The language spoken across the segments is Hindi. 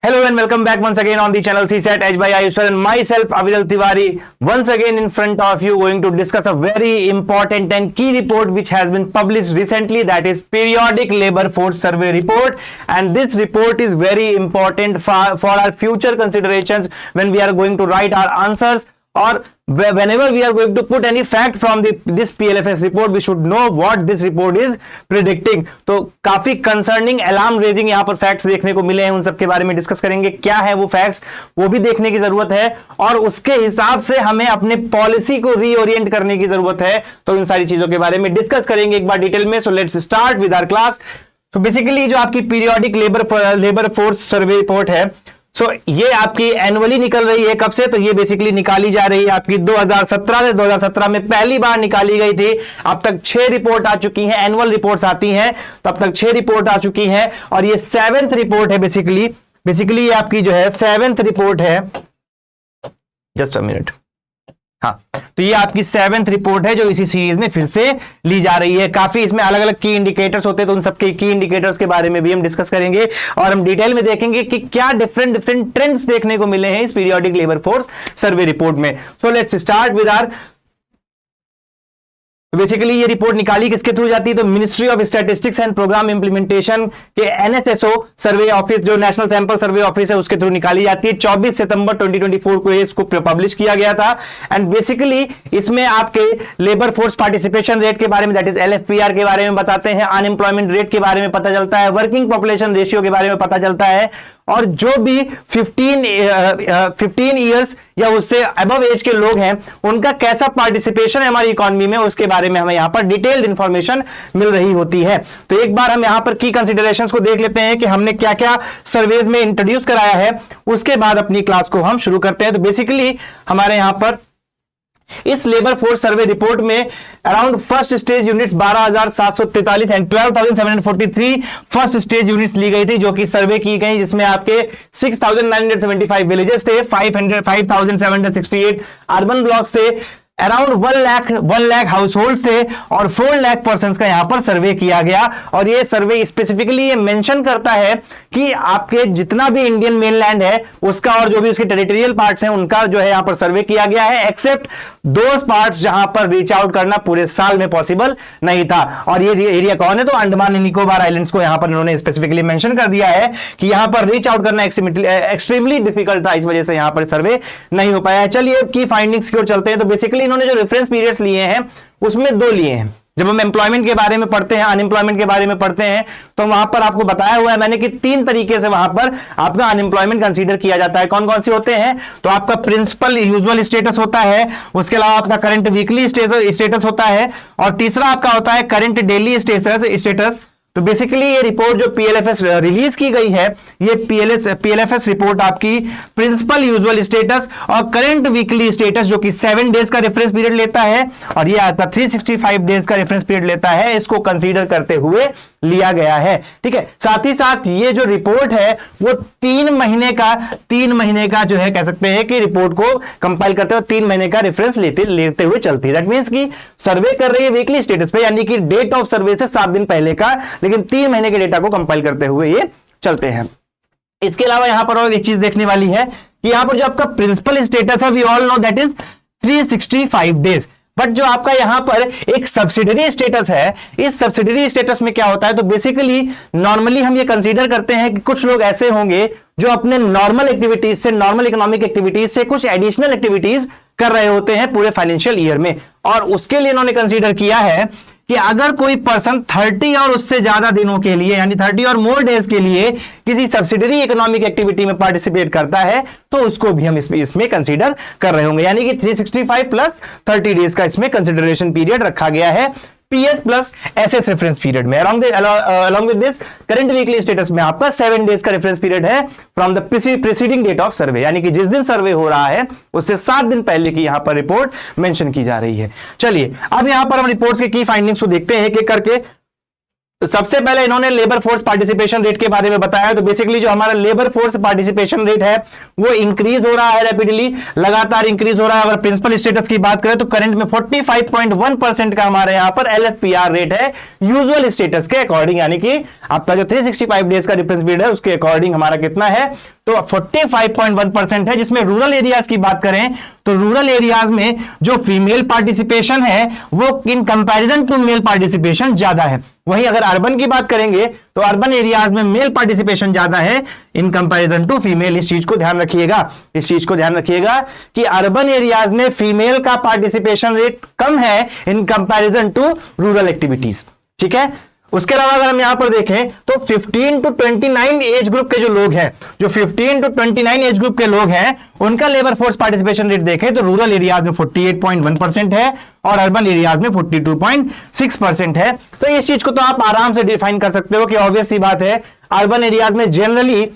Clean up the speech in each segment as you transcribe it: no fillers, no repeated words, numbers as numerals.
Hello and welcome back once again on the channel CSAT Edge by Ayush and myself Aviral Tiwari once again in front of you going to discuss a very important and key report which has been published recently, that is periodic labor force survey report, and this report is very important for our future considerations when we are going to write our answers or whenever we are going to put any fact from this PLFS report, we should know what this report is predicting. तो काफी कंसर्निंग अलार्म रेजिंग यहाँ पर फैक्ट्स देखने को मिले हैं, उन सब के बारे में डिस्कस करेंगे। क्या है वो फैक्ट्स, वो भी देखने की जरूरत है और उसके हिसाब से हमें अपने पॉलिसी को रीओरिएंट करने की जरूरत है। तो इन सारी चीजों के बारे में डिस्कस करेंगे एक बार डिटेल में। So let's start with our class. तो बेसिकली जो आपकी periodic labour force survey report है, ये आपकी एनुअली निकल रही है। कब से? तो ये बेसिकली निकाली जा रही है आपकी 2017 से। 2017 में पहली बार निकाली गई थी। अब तक 6 रिपोर्ट आ चुकी हैं, एनुअल रिपोर्ट्स आती हैं तो अब तक 6 रिपोर्ट आ चुकी हैं और ये 7th रिपोर्ट है। बेसिकली ये आपकी जो है 7th रिपोर्ट है। जस्ट अ मिनट, हाँ, तो ये आपकी 7th रिपोर्ट है जो इसी सीरीज में फिर से ली जा रही है। काफी इसमें अलग अलग की इंडिकेटर्स होते हैं, तो उन सबके की इंडिकेटर्स के बारे में भी हम डिस्कस करेंगे और हम डिटेल में देखेंगे कि क्या डिफरेंट ट्रेंड्स देखने को मिले हैं इस periodic labour force survey report में। So let's start with our. तो बेसिकली ये रिपोर्ट निकाली किसके थ्रू जाती है? तो ministry of statistics and programme implementation के NSSO सर्वे ऑफिस, जो नेशनल सैंपल सर्वे ऑफिस है, उसके थ्रू निकाली जाती है। 24 सितंबर 2024 को इसको पब्लिश किया गया था एंड बेसिकली इसमें आपके लेबर फोर्स पार्टिसिपेशन रेट के बारे में, दैट इज LFPR के बारे में बताते हैं, अनएम्प्लॉयमेंट रेट के बारे में पता चलता है, वर्किंग पॉपुलेशन रेशियो के बारे में पता चलता है और जो भी 15 ईयर्स या उससे अबव एज के लोग हैं उनका कैसा पार्टिसिपेशन है हमारी इकोनॉमी में, उसके बारे में हमें यहां पर डिटेल्ड इंफॉर्मेशन मिल रही होती है। तो एक बार हम यहां पर की कंसीडरेशंस को देख लेते हैं कि हमने क्या क्या सर्वेज में इंट्रोड्यूस कराया है, उसके बाद अपनी क्लास को हम शुरू करते हैं। तो बेसिकली हमारे यहां पर इस लेबर फोर्स सर्वे रिपोर्ट में around first stage units 12,743 and 12,743 first stage units ली गई थी जो कि सर्वे की गई, जिसमें आपके 6,975 विलेजेस थे, 5,768 अर्बन ब्लॉक्स थे, अराउंड 1 लाख हाउस होल्ड थे और 4 लाख पर्सन का यहां पर सर्वे किया गया। और ये सर्वे स्पेसिफिकली ये मेंशन करता है कि आपके जितना भी इंडियन मेनलैंड है उसका और जो भी उसके टेरिटोरियल पार्ट्स हैं उनका जो है यहां पर सर्वे किया गया है, एक्सेप्ट दोस पार्ट्स जहां पर रीच आउट करना पूरे साल में पॉसिबल नहीं था। और ये एरिया कौन है? तो अंडमान एंड निकोबार आइलैंड्स को यहां पर इन्होंने स्पेसिफिकली मेंशन कर दिया है कि यहां पर रीच आउट करना एक्सट्रीमली डिफिकल्ट था, इस वजह से यहां पर सर्वे नहीं हो पाया। चलिए की फाइंडिंग्स की ओर चलते हैं। तो बेसिकली इन्होंने जो रेफरेंस पीरियड्स लिए हैं उसमें 2 लिए हैं। जब हम एम्प्लॉयमेंट के बारे में पढ़ते हैं, अनएम्प्लॉयमेंट के बारे में पढ़ते हैं, तो वहां पर आपको बताया हुआ है मैंने कि 3 तरीके से वहां पर आपका अनएम्प्लॉयमेंट कंसीडर किया जाता है। कौन कौन से होते हैं? तो आपका प्रिंसिपल यूजुअल स्टेटस होता है, उसके अलावा आपका करंट वीकली स्टेटस होता है और तीसरा आपका होता है करंट डेली स्टेटस। तो बेसिकली ये रिपोर्ट जो PLFS रिलीज की गई है, ये PLFS रिपोर्ट आपकी प्रिंसिपल यूजुअल स्टेटस और करंट वीकली स्टेटस जो कि 7 डेज का रेफरेंस पीरियड लेता है और ये आपका 365 डेज का रेफरेंस पीरियड लेता है, इसको कंसीडर करते हुए लिया गया है। ठीक है, साथ ही साथ ये जो रिपोर्ट है वो 3 महीने का जो है कह सकते हैं कि रिपोर्ट को कंपाइल करते हुए 3 महीने का रेफरेंस लेते हुए चलती है। दैट मींस कि सर्वे कर रही है वीकली स्टेटस पे, यानी कि डेट ऑफ सर्वे से 7 दिन पहले का, लेकिन 3 महीने के डेटा को कंपाइल करते हुए ये चलते हैं। इसके अलावा यहां पर और एक चीज देखने वाली है कि यहां पर जो आपका प्रिंसिपल स्टेटस है, we all know that is 365 days, but जो आपका यहां पर एक सब्सिडरी स्टेटस है, इस सब्सिडरी स्टेटस में क्या होता है? तो बेसिकली नॉर्मली हम ये कंसीडर करते हैं कि कुछ लोग ऐसे होंगे जो अपने नॉर्मल एक्टिविटीज से, नॉर्मल इकोनॉमिक एक्टिविटीज से कुछ एडिशनल एक्टिविटीज कर रहे होते हैं पूरे फाइनेंशियल ईयर में, और उसके लिए इन्होंने कंसीडर किया है कि अगर कोई पर्सन 30 और उससे ज्यादा दिनों के लिए, यानी 30 और मोर डेज के लिए किसी सब्सिडरी इकोनॉमिक एक्टिविटी में पार्टिसिपेट करता है तो उसको भी हम इसमें कंसीडर कर रहे होंगे, यानी कि 365 प्लस 30 डेज का इसमें कंसिडरेशन पीरियड रखा गया है PS plus SS reference period में। Along with this current weekly status में आपका 7 डेज का रेफरेंस पीरियड है from the preceding date of survey, यानी कि जिस दिन सर्वे हो रहा है उससे 7 दिन पहले की यहां पर रिपोर्ट मेंशन की जा रही है। चलिए अब यहां पर हम रिपोर्ट्स की फाइंडिंग्स को देखते हैं एक एक करके। तो सबसे पहले इन्होंने लेबर फोर्स पार्टिसिपेशन रेट के बारे में बताया। तो बेसिकली जो हमारा लेबर फोर्स पार्टिसिपेशन रेट है वो इंक्रीज हो रहा है रैपिडली, लगातार इंक्रीज हो रहा है। अगर प्रिंसिपल स्टेटस की बात करें तो करंट में 45.1% का हमारे यहां पर LFPR रेट है यूजुअल स्टेटस के अकॉर्डिंग, यानी कि आपका जो 365 डेज का रेफरेंस पीरियड है उसके अकॉर्डिंग हमारा कितना है तो 45.1% है। जिसमें रूरल एरियाज की बात करें तो रूरल एरियाज में जो फीमेल पार्टिसिपेशन है वो in comparison to male participation ज्यादा है। वहीं अगर अर्बन की बात करेंगे तो अर्बन एरियाज में मेल पार्टिसिपेशन ज्यादा है इन कंपैरिजन टू फीमेल। इस चीज को ध्यान रखिएगा, इस चीज को ध्यान रखिएगा कि अर्बन एरियाज में फीमेल का पार्टिसिपेशन रेट कम है in comparison to rural activities. ठीक है, उसके अलावा अगर हम यहां पर देखें तो 15 टू 29 एज ग्रुप के जो लोग हैं, जो 15 टू 29 एज ग्रुप के लोग हैं, उनका लेबर फोर्स पार्टिसिपेशन रेट देखें तो रूरल एरियाज में 48.1% है और अर्बन एरियाज में 42.6% है। तो इस चीज को तो आप आराम से डिफाइन कर सकते हो कि ऑब्वियस सी बात है अर्बन एरियाज में जनरली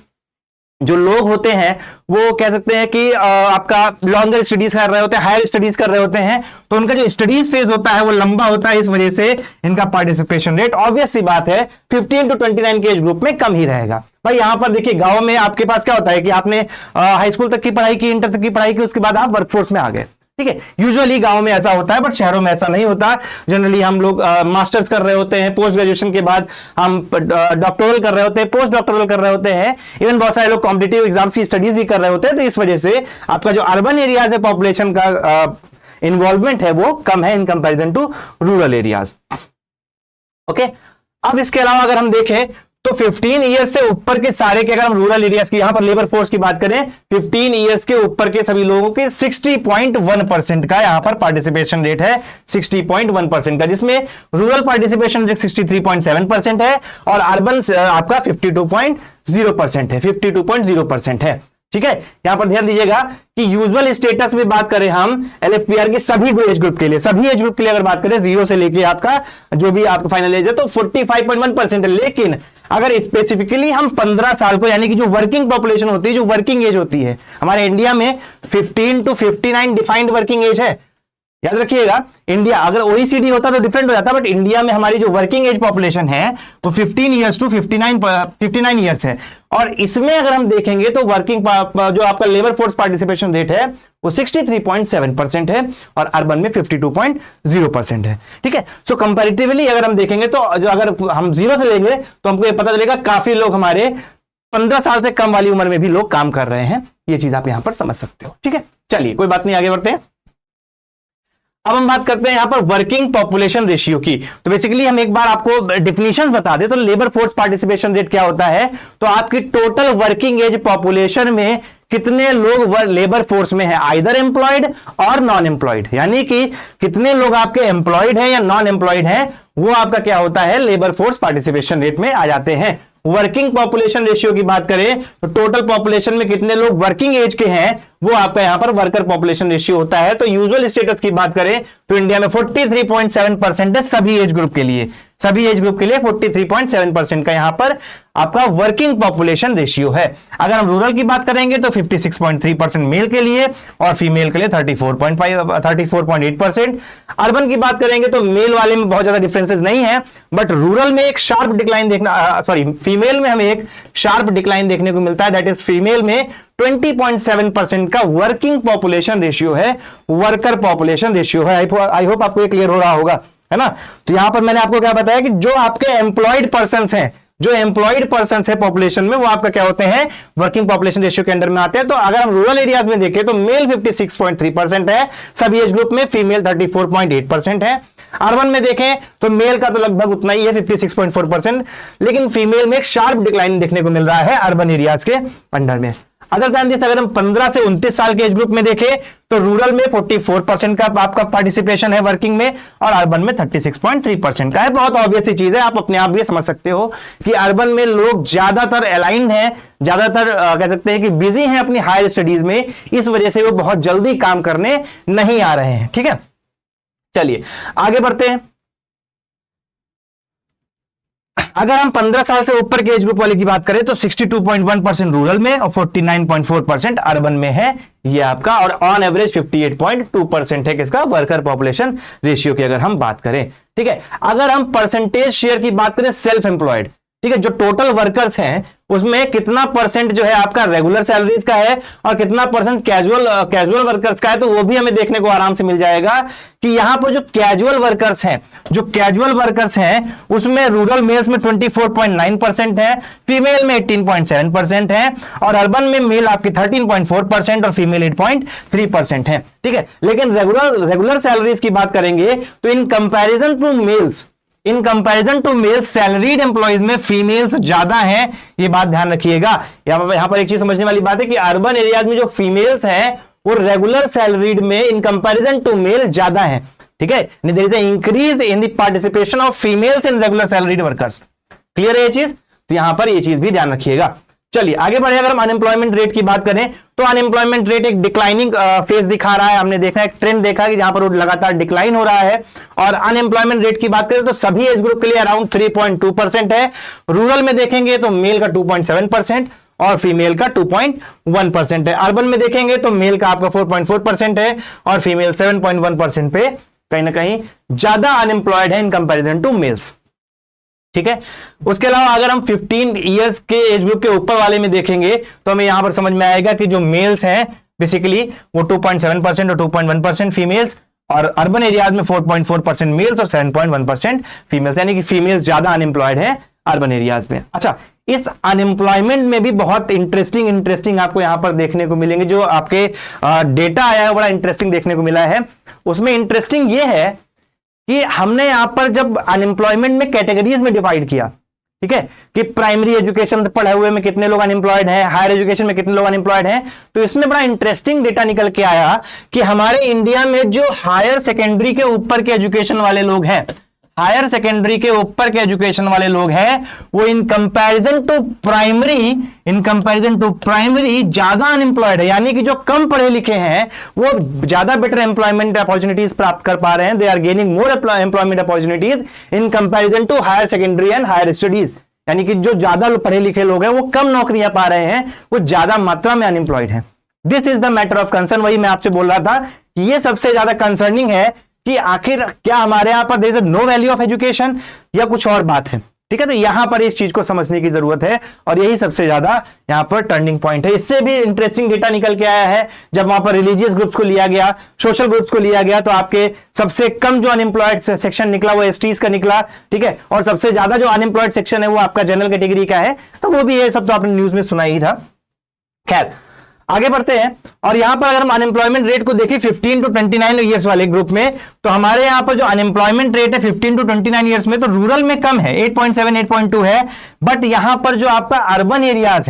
जो लोग होते हैं वो कह सकते हैं कि आपका लॉन्गर स्टडीज कर रहे होते हैं, हायर स्टडीज कर रहे होते हैं, तो उनका जो स्टडीज फेज होता है वो लंबा होता है, इस वजह से इनका पार्टिसिपेशन रेट ऑब्वियस सी बात है 15 टू 29 के एज ग्रुप में कम ही रहेगा। भाई यहां पर देखिए गांव में आपके पास क्या होता है कि आपने हाई स्कूल तक की पढ़ाई की, इंटर तक की पढ़ाई की, उसके बाद आप वर्कफोर्स में आ गए। ठीक है, यूजुअली गांव में ऐसा होता है बट शहरों में ऐसा नहीं होता। जनरली हम लोग मास्टर्स कर रहे होते हैं, पोस्ट ग्रेजुएशन के बाद हम डॉक्टोरल कर रहे होते हैं, पोस्ट डॉक्टोरल कर रहे होते हैं, इवन बहुत सारे लोग कॉम्पिटिटिव एग्जाम्स की स्टडीज भी कर रहे होते हैं। तो इस वजह से आपका जो अर्बन एरियाज है पॉपुलेशन का इन्वॉल्वमेंट है वो कम है in comparison to rural areas. Okay, अब इसके अलावा अगर हम देखें तो 15 ईयर्स से ऊपर के सारे के, अगर हम रूरल एरियाज की यहां पर लेबर फोर्स की बात करें, 15 ईयर्स के ऊपर के सभी लोगों के 60.1% का यहां पर पार्टिसिपेशन रेट है, 60.1% का, जिसमें रूरल पार्टिसिपेशन रेट 63.7% है और अर्बन आपका 52.0% है, 52.0% है। ठीक है, यहां पर ध्यान दीजिएगा कि यूजुअल स्टेटस में बात करें हम एलएफपीआर के सभी एज ग्रुप के लिए, सभी एज ग्रुप के लिए अगर बात करें 0 से लेके आपका जो भी आपका फाइनल एज है तो 45.1% है। लेकिन अगर स्पेसिफिकली हम 15 साल को, यानी कि जो वर्किंग पॉपुलेशन होती है, जो वर्किंग एज होती है हमारे इंडिया में 15 टू 59 डिफाइंड वर्किंग एज है, याद रखिएगा। इंडिया अगर ओईसीडी होता तो डिफरेंट हो जाता, बट इंडिया में हमारी जो वर्किंग एज पॉपुलेशन है वो 15 ईयर्स टू 59 ईयर्स है। और इसमें अगर हम देखेंगे तो वर्किंग जो आपका लेबर फोर्स पार्टिसिपेशन रेट है वो 63.7% है और अर्बन में 52.0% है। ठीक है, सो कंपैरेटिवली अगर हम देखेंगे तो जो अगर हम 0 से लेंगे तो हमको ये पता चलेगा काफी लोग हमारे 15 साल से कम वाली उम्र में भी लोग काम कर रहे हैं। ये चीज आप यहां पर समझ सकते हो। ठीक है, चलिए कोई बात नहीं, आगे बढ़ते हैं। अब हम बात करते हैं यहां पर वर्किंग पॉपुलेशन रेशियो की। तो बेसिकली हम एक बार आपको डेफिनेशंस बता दें तो लेबर फोर्स पार्टिसिपेशन रेट क्या होता है, तो आपकी टोटल वर्किंग एज पॉपुलेशन में कितने लोग लेबर फोर्स में है, आइदर एम्प्लॉयड और नॉन एम्प्लॉयड, यानी कि कितने लोग आपके एम्प्लॉयड हैं या नॉन एम्प्लॉयड हैं, वो आपका क्या होता है लेबर फोर्स पार्टिसिपेशन रेट में आ जाते हैं। वर्किंग पॉपुलेशन रेशियो की बात करें तो टोटल पॉपुलेशन में कितने लोग वर्किंग एज के हैं वो आपका यहां पर वर्कर पॉपुलेशन रेशियो होता है। तो यूजुअल स्टेटस की बात करें तो इंडिया में 43.7% है सभी एज ग्रुप के लिए, सभी एज ग्रुप के लिए 43.7% का यहां पर आपका वर्किंग पॉपुलेशन रेशियो है। अगर हम रूरल की बात करेंगे तो 56.3% मेल के लिए और फीमेल के लिए 34.8%। अर्बन की बात करेंगे तो मेल वाले में बहुत ज्यादा डिफरेंसेस नहीं है, बट रूरल में एक शार्प डिक्लाइन देखना, फीमेल में हमें एक शार्प डिक्लाइन देखने को मिलता है। दैट इज फीमेल में 20.7% का वर्किंग पॉपुलेशन रेशियो है, वर्कर पॉपुलेशन रेशियो है। आई होप आपको ये क्लियर हो रहा होगा, है ना। तो यहां पर मैंने आपको क्या बताया कि जो आपके एम्प्लॉयड पर्संस हैं, जो एम्प्लॉयड पर्संस है पॉपुलेशन में, वो आपका क्या होते हैं वर्किंग पॉपुलेशन रेशियो के अंडर में आते हैं। तो अगर हम रूरल एरियाज में देखें तो मेल 56.3% है सभी एज ग्रुप में, फीमेल 34.8% है। अर्बन में देखें तो मेल का तो लगभग उतना ही है 56.4%, लेकिन फीमेल में एक शार्प डिक्लाइन देखने को मिल रहा है अर्बन एरियाज के अंडर में। अदर दैन दिस अगर हम 15 से 29 साल के एज ग्रुप में देखें तो रूरल में 44% का आपका पार्टिसिपेशन है वर्किंग में और अर्बन में 36.3% का है। बहुत ऑब्वियस सी चीज है, आप अपने आप भी समझ सकते हो कि अर्बन में लोग ज्यादातर अलाइंड हैं, ज्यादातर कह सकते हैं कि बिजी हैं अपनी हायर स्टडीज में, इस वजह से वो बहुत जल्दी काम करने नहीं आ रहे हैं। ठीक है, चलिए आगे बढ़ते हैं। अगर हम 15 साल से ऊपर के एज ग्रुप वाले की बात करें तो 62.1% रूरल में और 49.4% अर्बन में है ये आपका, और ऑन एवरेज 58.2% है किसका वर्कर पॉपुलेशन रेशियो की अगर हम बात करें। ठीक है, अगर हम परसेंटेज शेयर की बात करें सेल्फ एम्प्लॉयड, ठीक है, जो टोटल वर्कर्स हैं उसमें कितना परसेंट जो है आपका रेगुलर सैलरीज का है और कितना परसेंट कैजुअल वर्कर्स का है, तो वो भी हमें देखने को आराम से मिल जाएगा कि यहां पर जो कैजुअल वर्कर्स हैं उसमें रूरल मेल्स में 24.9% है, फीमेल में 18.7% है और अर्बन में मेल आपकी 13.4% और फीमेल 8.3% है। ठीक है, लेकिन रेगुलर सैलरीज की बात करेंगे तो in comparison to males salaried employees में फीमेल्स ज्यादा हैं, ये बात ध्यान रखिएगा। यहां पर एक चीज समझने वाली बात है कि अर्बन एरियाज में जो फीमेल्स हैं वो रेगुलर सैलरीड में इन कंपैरिजन टू मेल ज्यादा हैं। ठीक है, there is an increase in the participation of females in regular salaried workers. Clear है ये चीज? तो यहां पर ये चीज भी ध्यान रखिएगा। चलिए आगे बढ़े, अगर हम अनएम्प्लॉयमेंट रेट की बात करें तो अनएम्प्लॉयमेंट रेट एक डिक्लाइनिंग फेज दिखा रहा है। हमने देखा एक ट्रेंड देखा कि जहां पर वो लगातार डिक्लाइन हो रहा है। और अनएम्प्लॉयमेंट रेट की बात करें तो सभी एज ग्रुप के लिए अराउंड 3.2% है। रूरल में देखेंगे तो मेल का 2.7% और फीमेल का 2.1% है। अर्बन में देखेंगे तो मेल का आपका 4.4% है और फीमेल 7.1% पे कहीं ना कहीं ज्यादा अनएम्प्लॉयड है इन कंपैरिजन टू मेल्स। ठीक है, उसके अलावा अगर हम 15 इयर्स के एज ग्रुप के ऊपर वाले में देखेंगे तो हमें यहां पर समझ में आएगा कि जो मेल्स हैं बेसिकली वो 2.7% और 2.1% फीमेल्स, और अर्बन एरियाज में 4.4% मेल्स और 7.1% फीमेल्स, यानी कि फीमेल्स ज्यादा अनएम्प्लॉयड है अर्बन एरियाज में। अच्छा, इस अनएम्प्लॉयमेंट में भी बहुत इंटरेस्टिंग आपको यहां पर देखने को मिलेंगे। जो आपके डेटा आया है बड़ा इंटरेस्टिंग देखने को मिला है। उसमें इंटरेस्टिंग ये है कि हमने यहां पर जब अनएम्प्लॉयमेंट में कैटेगरीज में डिवाइड किया, ठीक है, कि प्राइमरी एजुकेशन पढ़े हुए में कितने लोग अनएम्प्लॉयड हैं, हायर एजुकेशन में कितने लोग अनएम्प्लॉयड हैं, तो इसमें बड़ा इंटरेस्टिंग डेटा निकल के आया कि हमारे इंडिया में जो हायर सेकेंडरी के ऊपर के एजुकेशन वाले लोग हैं, हायर सेकेंडरी के ऊपर के एजुकेशन वाले लोग हैं, वो इन कंपैरिजन टू प्राइमरी ज्यादा अनएम्प्लॉयड है। यानी कि जो कम पढ़े लिखे हैं वो ज्यादा बेटर एम्प्लॉयमेंट अपॉर्चुनिटीज प्राप्त कर पा रहे हैं। They are gaining more employment opportunities in comparison to higher secondary and higher studies. यानी कि जो ज्यादा पढ़े लिखे लोग हैं वो कम नौकरियां पा रहे हैं, वो ज्यादा मात्रा में अनएम्प्लॉयड हैं। This is the matter of concern. वही मैं आपसे बोल रहा था कि ये सबसे ज्यादा कंसर्निंग है कि आखिर क्या हमारे यहां पर there is no value of education या कुछ और बात है। ठीक है, तो यहां पर इस चीज को समझने की जरूरत है और यही सबसे ज्यादा यहां पर टर्निंग पॉइंट है। इससे भी इंटरेस्टिंग डेटा निकल के आया है जब वहां पर रिलीजियस ग्रुप्स को लिया गया, सोशल ग्रुप्स को लिया गया, तो आपके सबसे कम जो अनएम्प्लॉयड सेक्शन निकला वो एसटीज का निकला। ठीक है, और सबसे ज्यादा जो अनएम्प्लॉयड सेक्शन है वो आपका जनरल कैटेगरी का है। तो वो भी ये सब तो आपने न्यूज में सुना ही था। खैर आगे बढ़ते हैं, और यहां पर अगर हम अनएम्प्लॉयमेंट रेट को देखें 15 टू 29 ईयर्स वाले ग्रुप में, तो हमारे यहां पर जो अनएम्प्लॉयमेंट रेट है 15 टू 29 ईयर्स में, तो रूरल में कम है, 8.7 8.2 है। बट यहां पर जो आपका अर्बन एरियाज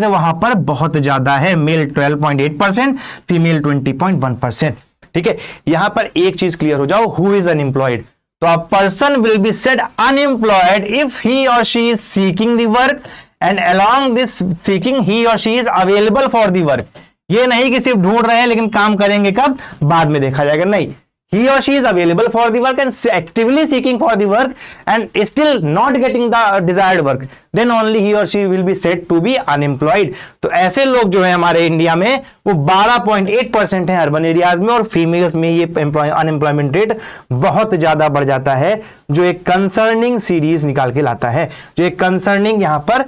है वहां पर बहुत ज्यादा है। Male 12.8%, female 20.1%। ठीक है, यहां पर एक चीज क्लियर हो जाओ, हु इज अनएम्प्लॉयड। तो a person will be said unemployed if he और she is seeking the work and along this seeking he or she is available for the work। ये नहीं कि सिर्फ ढूंढ रहे हैं लेकिन काम करेंगे कब, बाद में देखा जाएगा, नहीं। he or she is available for the work and actively seeking for the work and still not getting the desired work, then only he or she will be said to be unemployed। तो ऐसे लोग जो है हमारे इंडिया में वो 12.8% है अर्बन एरियाज में, और फीमेल्स में ये अनएम्प्लॉयमेंट रेट बहुत ज्यादा बढ़ जाता है, जो एक कंसर्निंग सीरीज निकाल के लाता है, जो एक कंसर्निंग यहां पर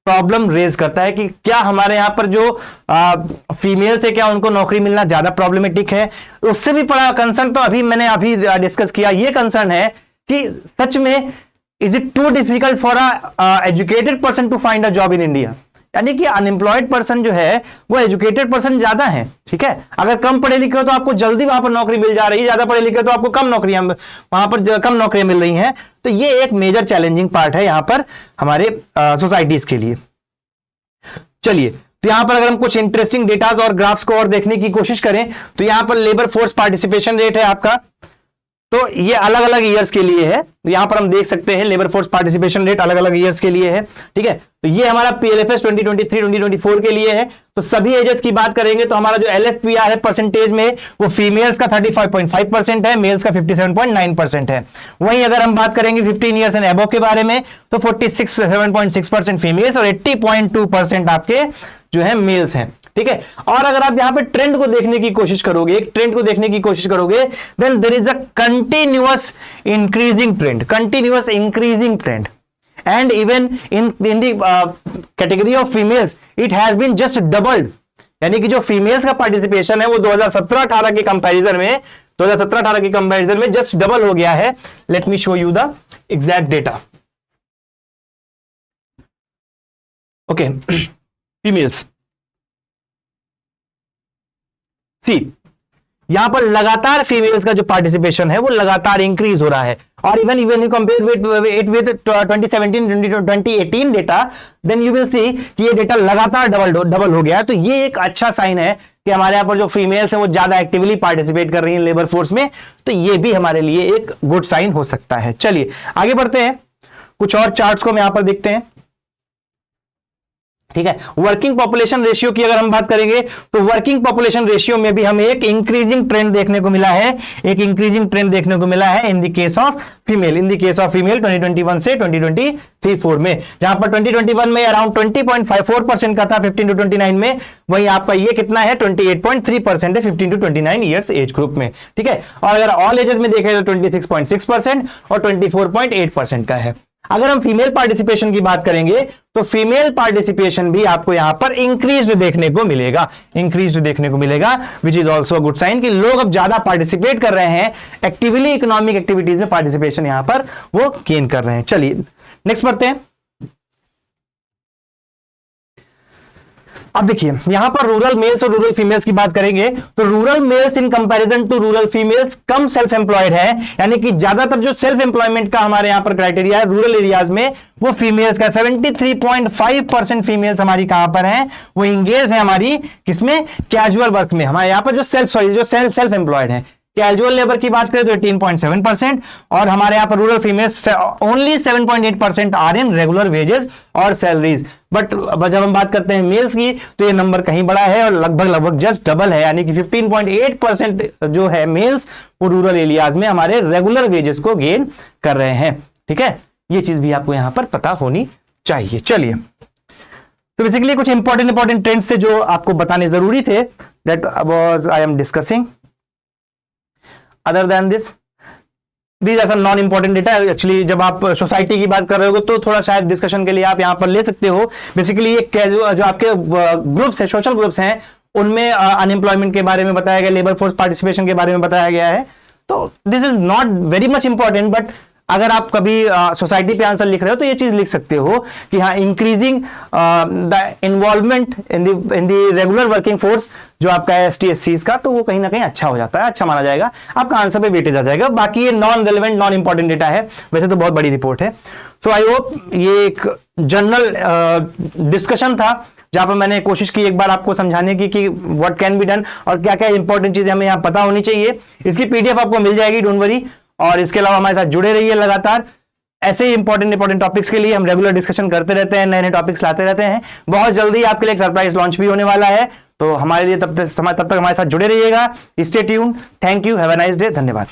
प्रॉब्लम रेज करता है कि क्या हमारे यहां पर जो फीमेल से क्या उनको नौकरी मिलना ज्यादा प्रॉब्लमेटिक है। उससे भी बड़ा कंसर्न तो मैंने अभी डिस्कस किया, ये कंसर्न है कि सच में is it too difficult for a educated person to find a job in India. यानी कि अनएम्प्लॉयड पर्सन जो है वो एजुकेटेड पर्सन ज्यादा है। ठीक है, अगर कम पढ़े लिखे हो तो आपको जल्दी वहां पर नौकरी मिल जा रही है, ज्यादा पढ़े लिखे तो आपको कम नौकरियां वहां पर कम नौकरियां मिल रही हैं। तो ये एक मेजर चैलेंजिंग पार्ट है यहां पर हमारे सोसाइटीज के लिए। चलिए, तो यहां पर अगर हम कुछ इंटरेस्टिंग डेटाज और ग्राफ्स को और देखने की कोशिश करें तो यहां पर लेबर फोर्स पार्टिसिपेशन रेट है आपका, तो ये अलग अलग ईयर्स के लिए है। यहां पर हम देख सकते हैं लेबर फोर्स पार्टिसिपेशन रेट अलग अलग ईयर्स के लिए है। ठीक है, तो ये हमारा पीएलएफएस 2023-2024 के लिए है। तो सभी एजेस की बात करेंगे तो हमारा जो एलएफपीआर है परसेंटेज में वो फीमेल्स का 35.5% है, मेल्स का 57.9% है। वहीं अगर हम बात करेंगे 15 ईयर्स एंड अबव के बारे में तो 47.6% फीमेल्स और 80.2% आपके जो है मेल्स हैं। ठीक है, और अगर आप यहां पे ट्रेंड को देखने की कोशिश करोगे, एक ट्रेंड को देखने की कोशिश करोगे, then there is a continuous increasing trend, continuous increasing trend. and even in the category of females it has been just doubled. यानी कि जो फीमेल्स का पार्टिसिपेशन है वो 2017-18 के कंपैरिजन में जस्ट डबल हो गया है. Let me show you the exact data. Okay, females see, यहां पर लगातार फीमेल्स का जो पार्टिसिपेशन है वो लगातार इंक्रीज हो रहा है. और even you compare with 2017-2018 data, then you will see कि ये डेटा लगातार डबल हो गया है. तो ये एक अच्छा साइन है कि हमारे यहां पर जो फीमेल्स हैं वो ज्यादा एक्टिवली पार्टिसिपेट कर रही हैं लेबर फोर्स में. तो ये भी हमारे लिए एक गुड साइन हो सकता है. चलिए आगे बढ़ते हैं, कुछ और चार्ट्स को हम यहां पर देखते हैं. ठीक है, वर्किंग पॉपुलेशन रेशियो की अगर हम बात करेंगे तो वर्किंग पॉपुलेशन रेशियो में भी हमें एक इंक्रीजिंग ट्रेंड देखने को मिला है. In the case of female 2021 से 2023-4 में, जहां पर 2021 में अराउंड 20.54% का था 15 to 29 में, वहीं आपका ये कितना है 28.3% है 15 to 29 ईयर्स एज ग्रुप में. ठीक है, और अगर ऑल एजेस में देखें तो 26.6% और 24.8% का है. अगर हम फीमेल पार्टिसिपेशन की बात करेंगे तो फीमेल पार्टिसिपेशन भी आपको यहां पर इंक्रीज्ड देखने को मिलेगा, which is also good sign कि लोग अब ज्यादा पार्टिसिपेट कर रहे हैं एक्टिवली, इकोनॉमिक एक्टिविटीज में पार्टिसिपेशन यहां पर वो गेन कर रहे हैं. चलिए नेक्स्ट बढ़ते हैं. अब देखिए यहां पर रूरल मेल्स और रूरल फीमेल्स की बात करेंगे तो rural males in comparison to rural females कम सेल्फ एम्प्लॉयड है. यानी कि ज्यादातर जो सेल्फ एम्प्लॉयमेंट का हमारे यहां पर क्राइटेरिया है रूरल एरियाज में वो फीमेल्स का 73.5% फीमेल्स हमारी कहां पर हैं, वो इंगेज है हमारी किसमें, कैजुअल वर्क में. हमारे यहां पर जो सेल्फ एम्प्लॉयड है, कैजुअल लेबर की बात करें तो 18.7% और हमारे यहां पर rural females only 7.8% are in regular wages और सैलरीज. बट जब हम बात करते हैं मेल्स की तो ये नंबर कहीं बड़ा है और लगभग जस्ट डबल है. यानी कि 15.8% जो है मेल्स वो रूरल एरियाज में हमारे रेगुलर वेजेस को गेन कर रहे हैं. ठीक है, ये चीज भी आपको यहां पर पता होनी चाहिए. चलिए तो बेसिकली कुछ इंपॉर्टेंट ट्रेंड्स थे जो आपको बताने जरूरी थे, that was I am discussing. Other than this these are some non important data. Actually जब आप सोसाइटी की बात कर रहे हो तो थोड़ा शायद डिस्कशन के लिए आप यहां पर ले सकते हो. बेसिकली ये जो आपके ग्रुप्स है, सोशल ग्रुप्स हैं, उनमें अनएम्प्लॉयमेंट के बारे में बताया गया, लेबर फोर्स पार्टिसिपेशन के बारे में बताया गया है. तो this is not very much important, but अगर आप कभी सोसाइटी पे आंसर लिख रहे हो तो ये चीज लिख सकते हो कि हाँ increasing the involvement in the regular working force जो आपका है ST/SCs का, तो वो कहीं ना कहीं अच्छा हो जाता है, अच्छा माना जाएगा, आपका आंसर पे वेटेज आ जाएगा. बाकी ये non relevant non important data है, वैसे तो बहुत बड़ी रिपोर्ट है. सो आई होप ये एक जनरल डिस्कशन था जहां पर मैंने कोशिश की एक बार आपको समझाने की कि व्हाट कैन बी डन और क्या क्या इंपॉर्टेंट चीजें हमें यहाँ पता होनी चाहिए. इसकी PDF आपको मिल जाएगी, डोंट वरी. और इसके अलावा हमारे साथ जुड़े रहिए लगातार. ऐसे ही इंपॉर्टेंट टॉपिक्स के लिए हम रेगुलर डिस्कशन करते रहते हैं, नए टॉपिक्स लाते रहते हैं. बहुत जल्दी आपके लिए एक सरप्राइज लॉन्च भी होने वाला है, तो हमारे लिए तब तक हमारे साथ जुड़े रहिएगा. Stay tuned. Thank you. Have a nice day. धन्यवाद.